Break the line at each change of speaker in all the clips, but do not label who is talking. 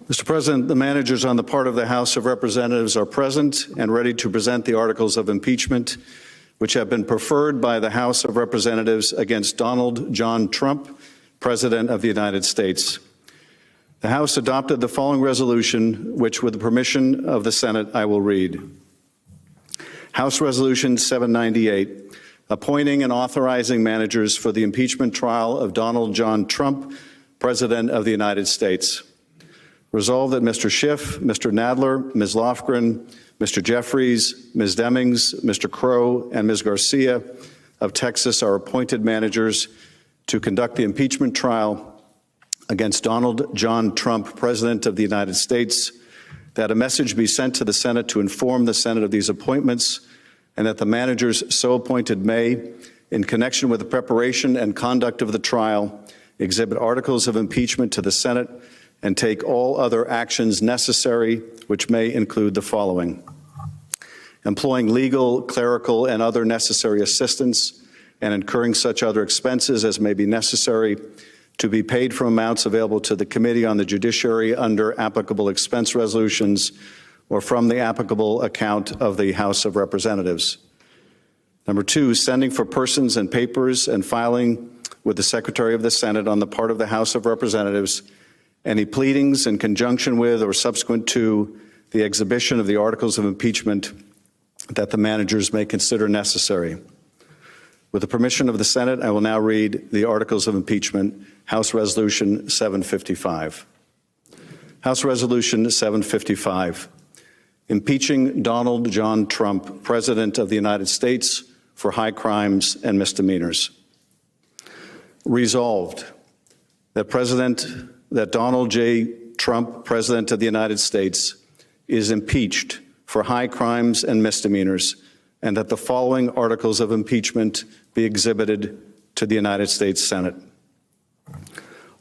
Mr. President, the managers on the part of the House of Representatives are present and ready to present the articles of impeachment, which have been preferred by the House of Representatives against Donald John Trump, President of the United States. The House adopted the following resolution, which, with the permission of the Senate, I will read. House Resolution 798, appointing and authorizing managers for the impeachment trial of Donald John Trump, President of the United States. Resolved that Mr. Schiff, Mr. Nadler, Ms. Lofgren, Mr. Jeffries, Ms. Demings, Mr. Crow, and Ms. Garcia of Texas are appointed managers to conduct the impeachment trial against Donald John Trump, President of the United States, that a message be sent to the Senate to inform the Senate of these appointments, and that the managers so appointed may, in connection with the preparation and conduct of the trial, exhibit articles of impeachment to the Senate and take all other actions necessary, which may include the following: employing legal, clerical, and other necessary assistance, and incurring such other expenses as may be necessary to be paid from amounts available to the Committee on the Judiciary under applicable expense resolutions or from the applicable account of the House of Representatives. Number two, sending for persons and papers and filing with the Secretary of the Senate on the part of the House of Representatives any pleadings in conjunction with or subsequent to the exhibition of the articles of impeachment that the managers may consider necessary. With the permission of the Senate, I will now read the articles of impeachment, House Resolution 755. House Resolution 755, impeaching Donald John Trump, President of the United States, for high crimes and misdemeanors. Resolved that Donald J. Trump, President of the United States, is impeached for high crimes and misdemeanors, and that the following articles of impeachment be exhibited to the United States Senate.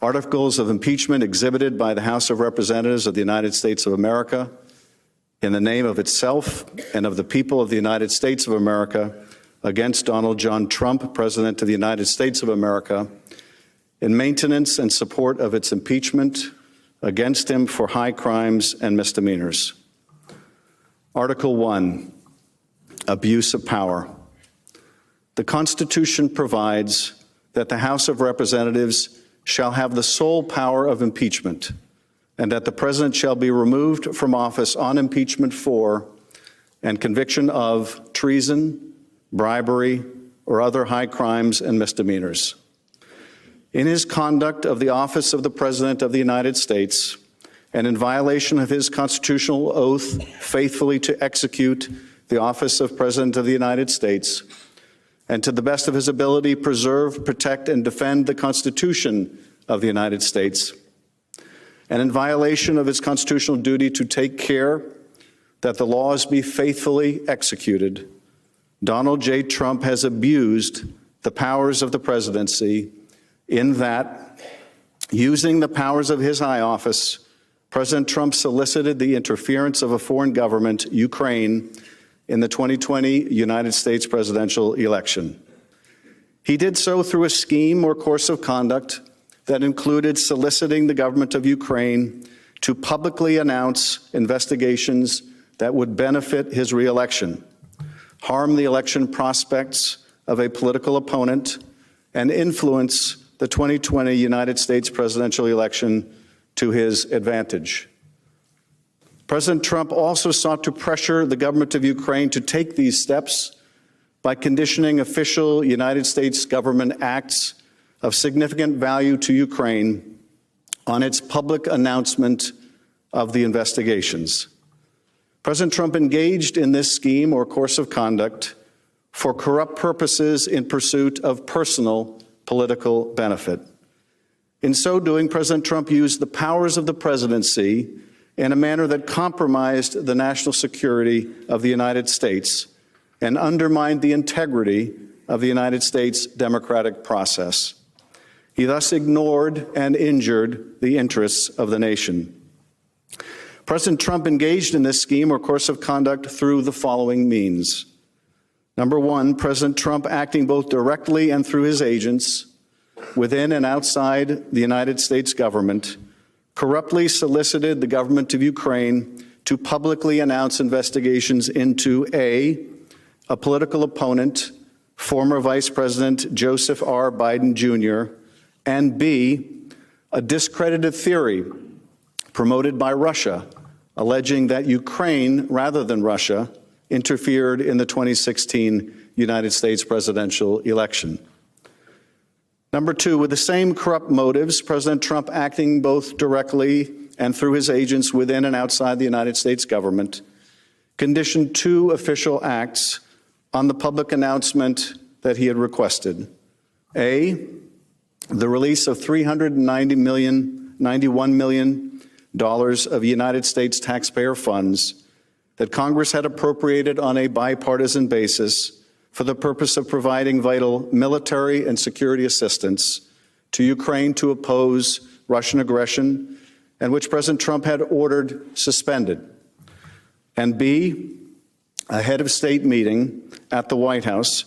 Articles of impeachment exhibited by the House of Representatives of the United States of America in the name of itself and of the people of the United States of America against Donald John Trump, President of the United States of America, in maintenance and support of its impeachment against him for high crimes and misdemeanors. Article 1, abuse of power. The Constitution provides that the House of Representatives shall have the sole power of impeachment, and that the President shall be removed from office on impeachment for and conviction of treason, bribery, or other high crimes and misdemeanors. In his conduct of the office of the President of the United States, and in violation of his constitutional oath faithfully to execute the office of President of the United States, and to the best of his ability preserve, protect, and defend the Constitution of the United States, and in violation of his constitutional duty to take care that the laws be faithfully executed, Donald J. Trump has abused the powers of the presidency in that, using the powers of his high office, President Trump solicited the interference of a foreign government, Ukraine, in the 2020 United States presidential election. He did so through a scheme or course of conduct that included soliciting the government of Ukraine to publicly announce investigations that would benefit his reelection, harm the election prospects of a political opponent, and influence the 2020 United States presidential election to his advantage. President Trump also sought to pressure the government of Ukraine to take these steps by conditioning official United States government acts of significant value to Ukraine on its public announcement of the investigations. President Trump engaged in this scheme or course of conduct for corrupt purposes in pursuit of personal political benefit. In so doing, President Trump used the powers of the presidency in a manner that compromised the national security of the United States and undermined the integrity of the United States democratic process. He thus ignored and injured the interests of the nation. President Trump engaged in this scheme or course of conduct through the following means. Number one, President Trump, acting both directly and through his agents within and outside the United States government, corruptly solicited the government of Ukraine to publicly announce investigations into A, political opponent, former Vice President Joseph R. Biden Jr., and B, a discredited theory promoted by Russia, alleging that Ukraine, rather than Russia, interfered in the 2016 United States presidential election. Number two, with the same corrupt motives, President Trump, acting both directly and through his agents within and outside the United States government, conditioned two official acts on the public announcement that he had requested. A, the release of $91 million of United States taxpayer funds that Congress had appropriated on a bipartisan basis for the purpose of providing vital military and security assistance to Ukraine to oppose Russian aggression, and which President Trump had ordered suspended. And B, a head of state meeting at the White House,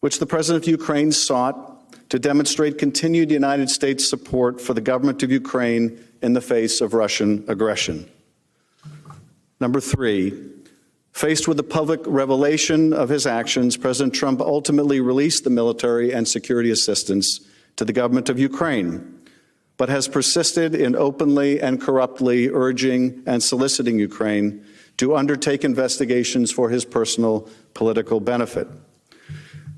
which the President of Ukraine sought to demonstrate continued United States support for the government of Ukraine in the face of Russian aggression. Number three, faced with the public revelation of his actions, President Trump ultimately released the military and security assistance to the government of Ukraine, but has persisted in openly and corruptly urging and soliciting Ukraine to undertake investigations for his personal political benefit.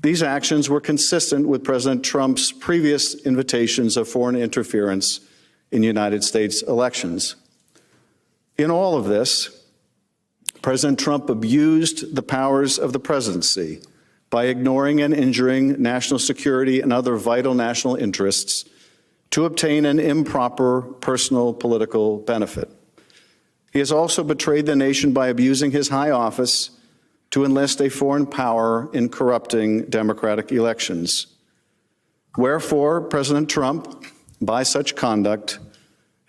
These actions were consistent with President Trump's previous invitations of foreign interference in United States elections. In all of this, President Trump abused the powers of the presidency by ignoring and injuring national security and other vital national interests to obtain an improper personal political benefit. He has also betrayed the nation by abusing his high office to enlist a foreign power in corrupting democratic elections. Wherefore, President Trump, by such conduct,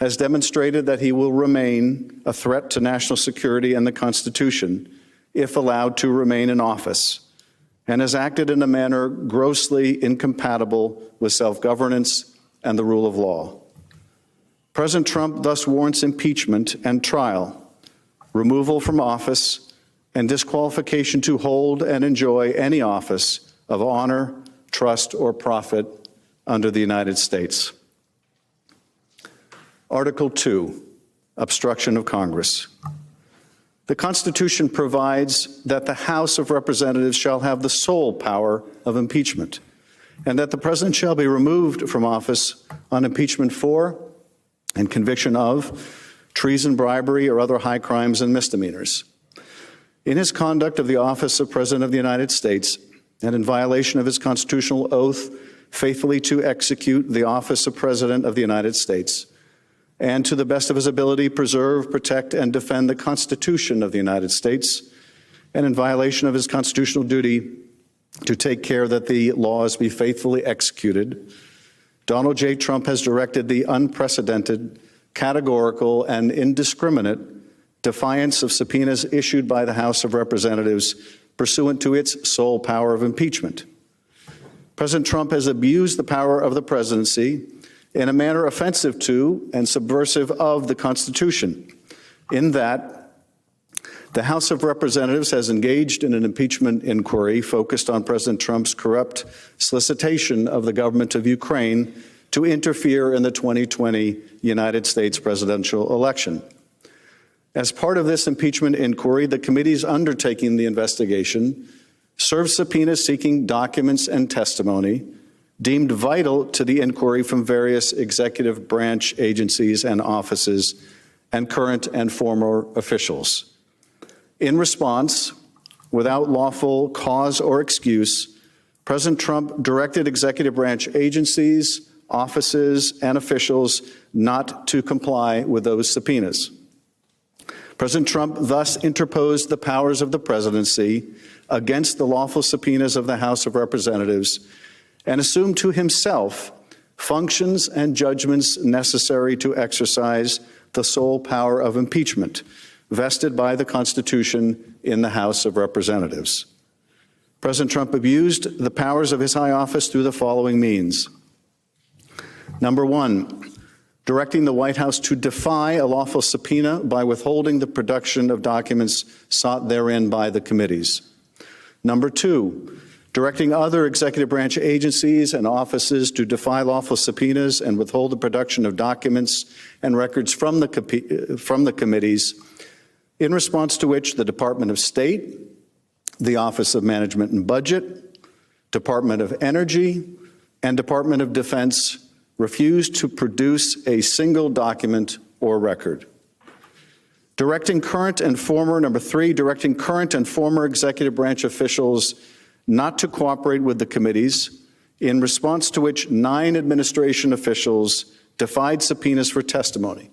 has demonstrated that he will remain a threat to national security and the Constitution if allowed to remain in office, and has acted in a manner grossly incompatible with self-governance and the rule of law. President Trump thus warrants impeachment and trial, removal from office, and disqualification to hold and enjoy any office of honor, trust, or profit under the United States. Article 2, obstruction of Congress. The Constitution provides that the House of Representatives shall have the sole power of impeachment, and that the President shall be removed from office on impeachment for and conviction of treason, bribery, or other high crimes and misdemeanors. In his conduct of the office of President of the United States, and in violation of his constitutional oath faithfully to execute the office of President of the United States, and to the best of his ability preserve, protect, and defend the Constitution of the United States, and in violation of his constitutional duty to take care that the laws be faithfully executed, Donald J. Trump has directed the unprecedented, categorical, and indiscriminate defiance of subpoenas issued by the House of Representatives pursuant to its sole power of impeachment. President Trump has abused the power of the presidency in a manner offensive to and subversive of the Constitution, in that the House of Representatives has engaged in an impeachment inquiry focused on President Trump's corrupt solicitation of the government of Ukraine to interfere in the 2020 United States presidential election. As part of this impeachment inquiry, the committees undertaking the investigation served subpoenas seeking documents and testimony deemed vital to the inquiry from various executive branch agencies and offices and current and former officials. In response, without lawful cause or excuse, President Trump directed executive branch agencies, offices, and officials not to comply with those subpoenas. President Trump thus interposed the powers of the presidency against the lawful subpoenas of the House of Representatives and assumed to himself functions and judgments necessary to exercise the sole power of impeachment vested by the Constitution in the House of Representatives. President Trump abused the powers of his high office through the following means. Number one, directing the White House to defy a lawful subpoena by withholding the production of documents sought therein by the committees. Number 2, directing other executive branch agencies and offices to defy lawful subpoenas and withhold the production of documents and records from the committees, in response to which the Department of State, the Office of Management and Budget, Department of Energy, and Department of Defense refused to produce a single document or record. Directing current and former, number 3, directing current and former executive branch officials not to cooperate with the committees, in response to which 9 administration officials defied subpoenas for testimony,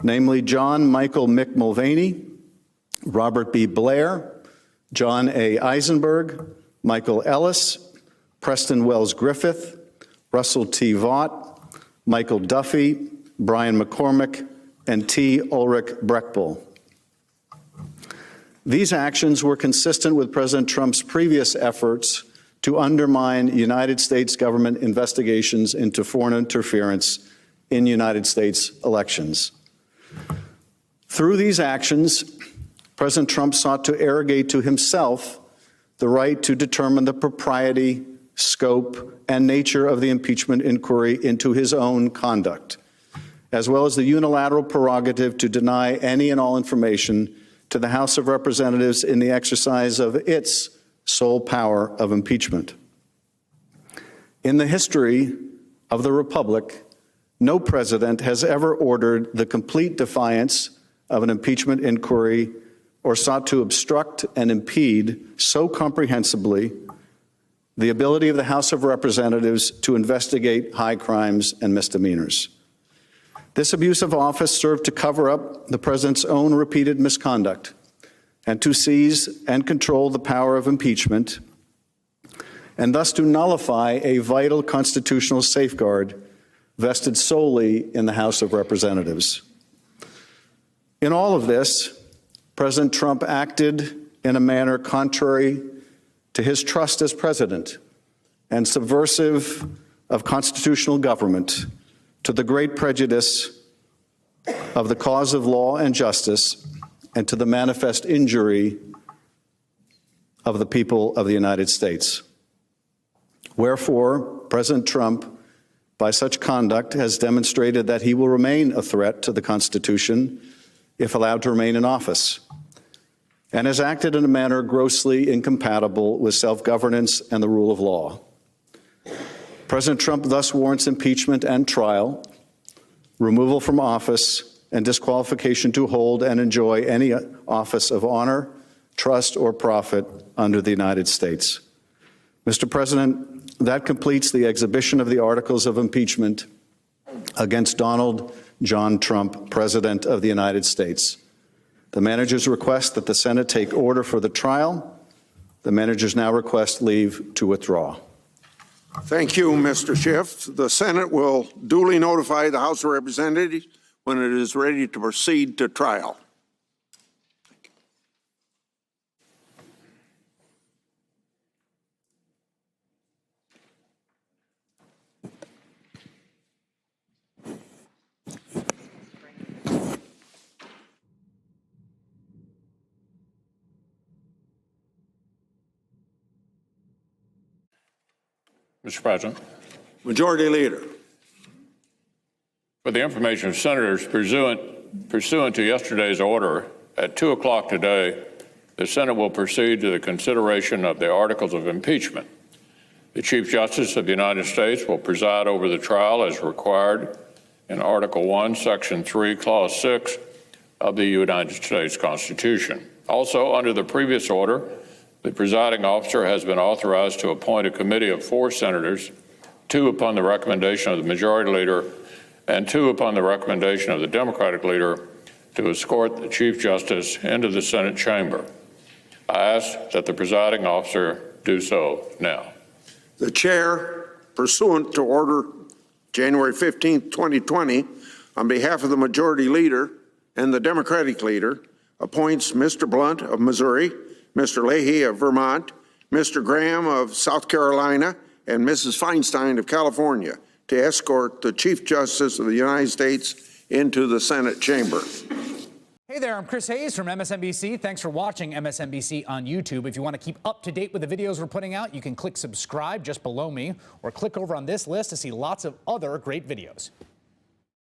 namely John Michael Mick Mulvaney, Robert B. Blair, John A. Eisenberg, Michael Ellis, Preston Wells Griffith, Russell T. Vaught, Michael Duffy, Brian McCormick, and T. Ulrich Breckbull. These actions were consistent with President Trump's previous efforts to undermine United States government investigations into foreign interference in United States elections. Through these actions, President Trump sought to arrogate to himself the right to determine the propriety, scope, and nature of the impeachment inquiry into his own conduct, as well as the unilateral prerogative to deny any and all information to the House of Representatives in the exercise of its sole power of impeachment. In the history of the Republic, no president has ever ordered the complete defiance of an impeachment inquiry or sought to obstruct and impede so comprehensively the ability of the House of Representatives to investigate high crimes and misdemeanors. This abuse of office served to cover up the president's own repeated misconduct and to seize and control the power of impeachment, and thus to nullify a vital constitutional safeguard vested solely in the House of Representatives. In all of this, President Trump acted in a manner contrary to his trust as president and subversive of constitutional government, to the great prejudice of the cause of law and justice, and to the manifest injury of the people of the United States. Wherefore, President Trump, by such conduct, has demonstrated that he will remain a threat to the Constitution if allowed to remain in office, and has acted in a manner grossly incompatible with self-governance and the rule of law. President Trump thus warrants impeachment and trial, removal from office, and disqualification to hold and enjoy any office of honor, trust, or profit under the United States. Mr. President, that completes the exhibition of the articles of impeachment against Donald John Trump, President of the United States. The managers request that the Senate take order for the trial. The managers now request leave to withdraw.
Thank you, Mr. Schiff. The Senate will duly notify the House of Representatives when it is ready to proceed to trial.
Mr. President.
Majority Leader.
For the information of senators, pursuant to yesterday's order, at 2 o'clock today, the Senate will proceed to the consideration of the articles of impeachment. The Chief Justice of the United States will preside over the trial as required in Article 1, Section 3, Clause 6 of the United States Constitution. Also, under the previous order, the presiding officer has been authorized to appoint a committee of 4 senators, 2 upon the recommendation of the Majority Leader and 2 upon the recommendation of the Democratic Leader, to escort the Chief Justice into the Senate chamber. I ask that the presiding officer do so now.
The Chair, pursuant to Order January 15, 2020, on behalf of the Majority Leader and the Democratic Leader, appoints Mr. Blunt of Missouri, Mr. Leahy of Vermont, Mr. Graham of South Carolina, and Mrs. Feinstein of California to escort the Chief Justice of the United States into the Senate chamber.
Hey there, I'm Chris Hayes from MSNBC. Thanks for watching MSNBC on YouTube. If you want to keep up to date with the videos we're putting out, you can click subscribe just below me or click over on this list to see lots of other great videos.